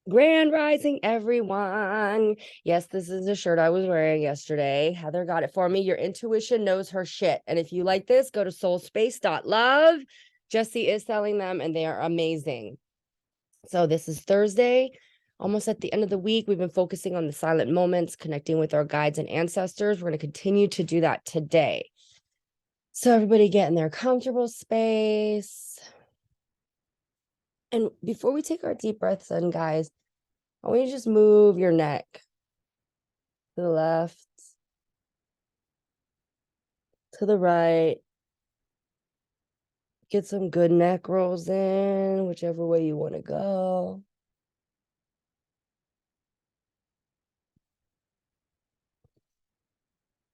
Grand Rising, everyone. Yes, this is a shirt I was wearing yesterday. Heather got it for me. Your intuition knows her shit. And if you like this, go to soulspace.love. Jessie is selling them and they are amazing. So this is Thursday, almost at the end of the week. We've been focusing on the silent moments, connecting with our guides and ancestors. We're going to continue to do that today. So everybody get in their comfortable space. And before we take our deep breaths in, guys, I want you to just move your neck to the left, to the right. Get some good neck rolls in, whichever way you want to go.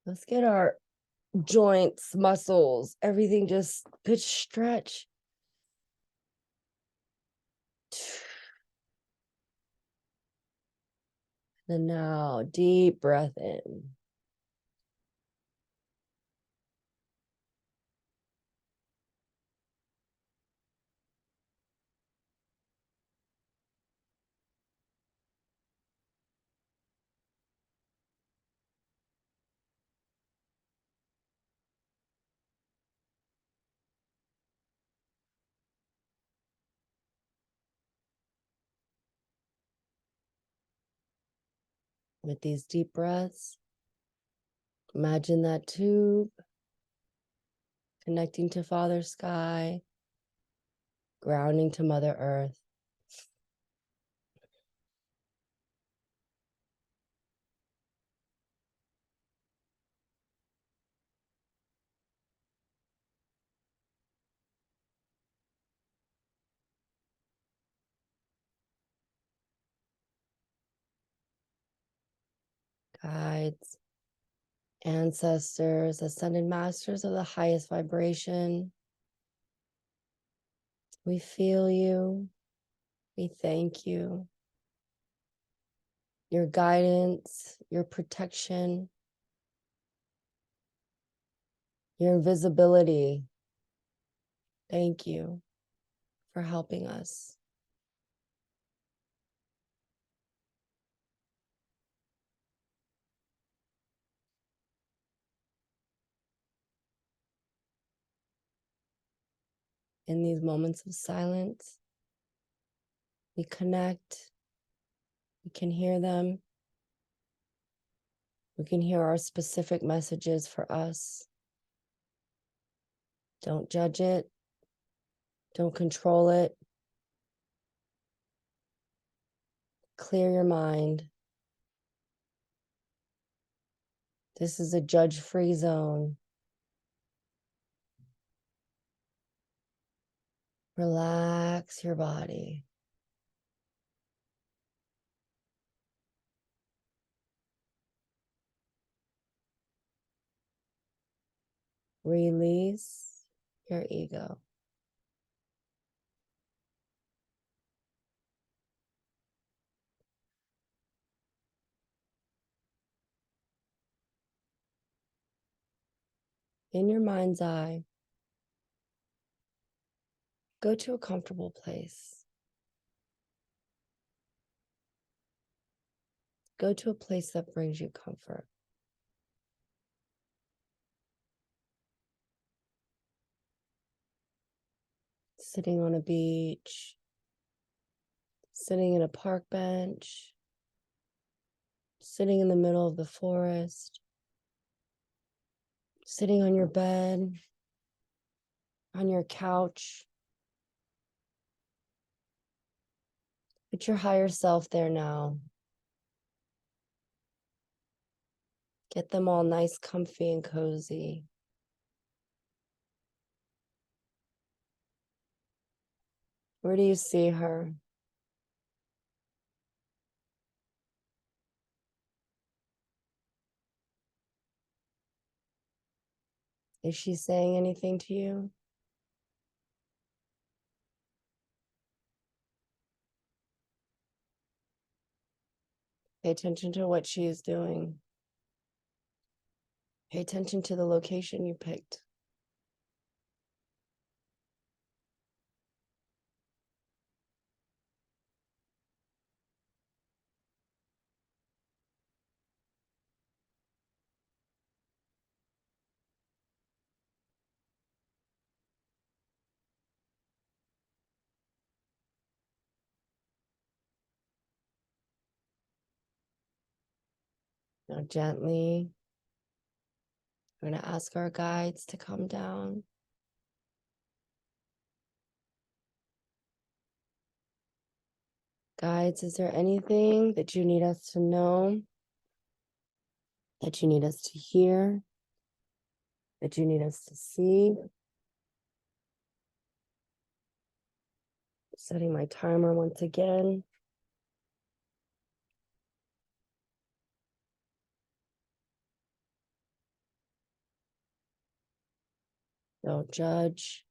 Let's get our joints, muscles, everything just good stretch. And now deep breath in. With these deep breaths, imagine that tube connecting to Father Sky, grounding to Mother Earth. Guides, ancestors, ascended masters of the highest vibration. We feel you. We thank you. Your guidance, your protection, your invisibility. Thank you for helping us. In these moments of silence, we connect, we can hear them, we can hear our specific messages for us. Don't judge it, don't control it. Clear your mind. This is a judge-free zone. Relax your body. Release your ego. In your mind's eye, go to a comfortable place. Go to a place that brings you comfort. Sitting on a beach, sitting in a park bench, sitting in the middle of the forest, sitting on your bed, on your couch. Put your higher self there now. Get them all nice, comfy, and cozy. Where do you see her? Is she saying anything to you? Pay attention to what she is doing. Pay attention to the location you picked. Now gently, we're going to ask our guides to come down. Guides, is there anything that you need us to know? That you need us to hear? That you need us to see? Setting my timer once again. Don't judge.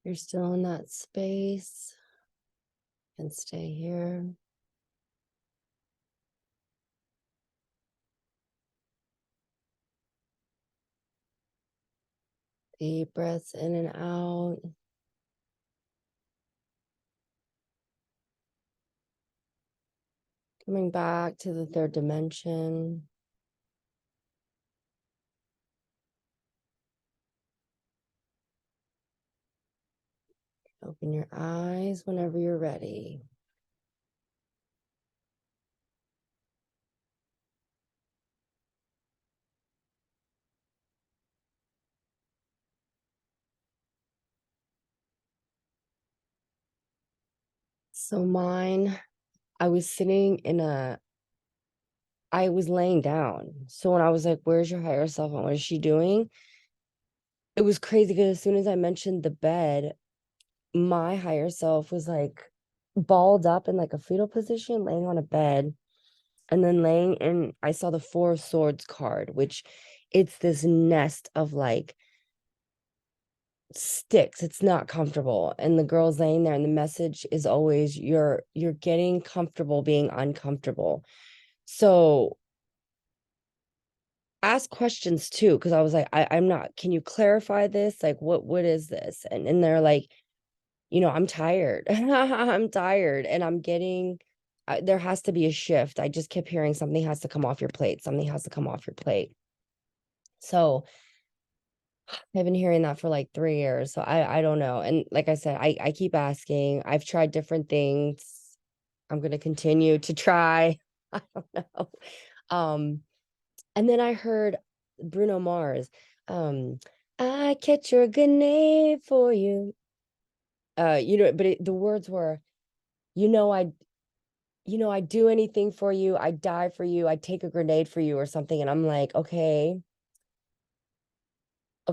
You're still in that space. And stay here. Deep breaths in and out. Coming back to the third dimension. Open your eyes whenever you're ready. So I was I was laying down. So when I was like, where's your higher self and what is she doing? It was crazy because as soon as I mentioned the bed, my higher self was like balled up in like a fetal position, laying on a bed. And then laying in, I saw the Four of Swords card, which it's this nest of like sticks. It's not comfortable. And the girl's laying there and the message is always you're getting comfortable being uncomfortable. So ask questions too, because I was like, I'm not, can you clarify this? Like, what is this? And they're like, I'm tired. I'm tired and I'm getting, there has to be a shift. I just kept hearing something has to come off your plate. Something has to come off your plate. So I've been hearing that for like 3 years. So I don't know. And like I said, I keep asking. I've tried different things. I'm gonna continue to try. I don't know. Um, and then I heard Bruno Mars. I catch your grenade for you. But the words were, you know, I I'd do anything for you. I'd die for you. I'd take a grenade for you or something. And I'm like, okay,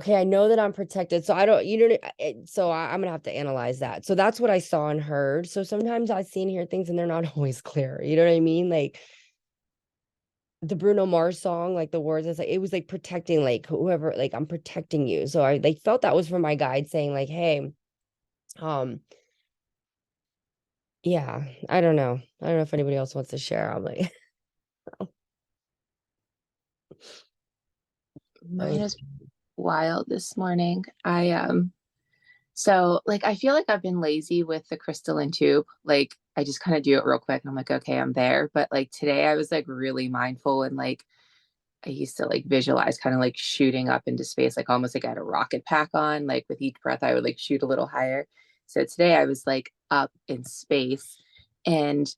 I know that I'm protected. So I don't, so I'm gonna have to analyze that. So that's what I saw and heard. So sometimes I see and hear things and they're not always clear. You know what I mean? Like the Bruno Mars song, like the words, it was like protecting, like whoever, like I'm protecting you. So I like felt that was from my guide saying like, hey, um, yeah, I don't know. I don't know if anybody else wants to share. I'm like, Mine is wild this morning. So like I feel like I've been lazy with the crystalline tube. Like I just kind of do it real quick and I'm like, okay, I'm there. But like today I was like really mindful and like I used to like visualize kind of like shooting up into space, like almost like I had a rocket pack on. Like with each breath, I would like shoot a little higher. So today I was like up in space and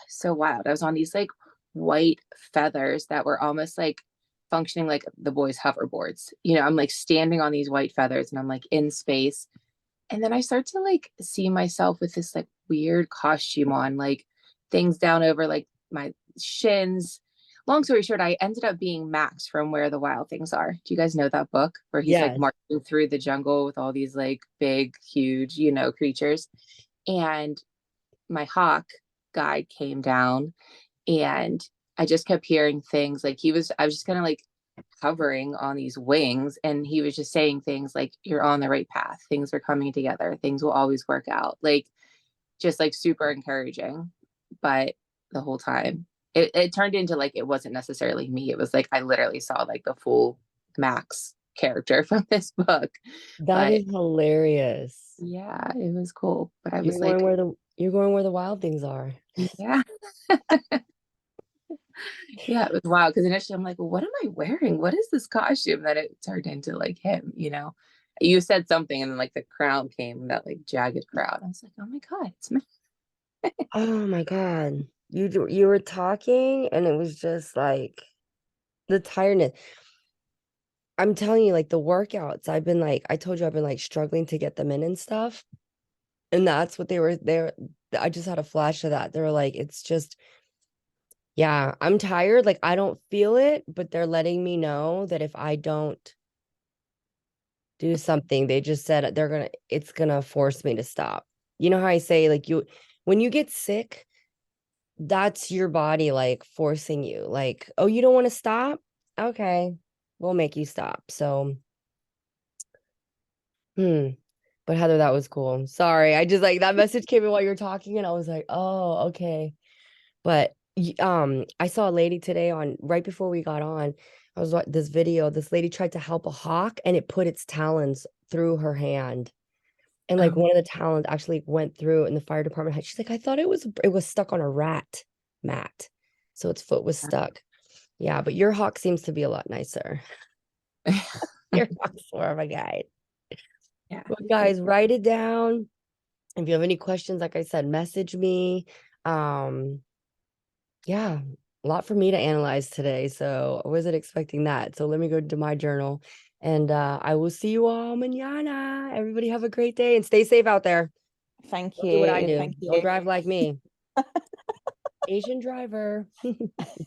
so wild. I was on these like white feathers that were almost like functioning like the boys' hoverboards. I'm like standing on these white feathers and I'm like in space. And then I start to like see myself with this like weird costume on, like things down over like my shins. Long story short, I ended up being Max from Where the Wild Things Are. Do you guys know that book where he's like yes. marching through the jungle with all these like big, huge, creatures? And my hawk guide came down and I just kept hearing things like I was just kind of like hovering on these wings and he was just saying things like you're on the right path, things are coming together, things will always work out, like just like super encouraging. But the whole time it turned into like it wasn't necessarily me, it was like I literally saw like the full Max character from this book. That But is hilarious. yeah, it was cool, but I was like, You're going where the wild things are. yeah. Yeah, it was wild because initially I'm like, well, what am I wearing? What is this costume? That it turned into like him. You said something and then like the crown came, that like jagged crown. I was like, oh my God, it's me. Oh my God. You were talking and it was just like the tiredness. I'm telling you, like the workouts, I told you I've been like struggling to get them in and stuff. And that's what they were there. I just had a flash of that. They were like, it's just, yeah, I'm tired. Like I don't feel it, but they're letting me know that if I don't do something, they just said it's gonna force me to stop. You know how I say, like when you get sick, that's your body like forcing you, like, oh, you don't want to stop? Okay, we'll make you stop. So, hmm. But Heather, that was cool. Sorry. I just like that message came in while you were talking, and I was like, oh, okay. But I saw a lady today on right before we got on. I was watching this video. This lady tried to help a hawk and it put its talons through her hand. And like Oh, one of the talons actually went through and the fire department had, she's like, I thought it was stuck on a rat mat. So its foot was stuck. Yeah, but your hawk seems to be a lot nicer. Your hawk's more of a guide. yeah. Well, guys, write it down. If you have any questions, like I said, message me. Um, yeah, a lot for me to analyze today. So I wasn't expecting that. So let me go to my journal and I will see you all mañana. Everybody have a great day and stay safe out there. Thank Don't do what I you. do. Thank Don't you. drive like me. Asian driver.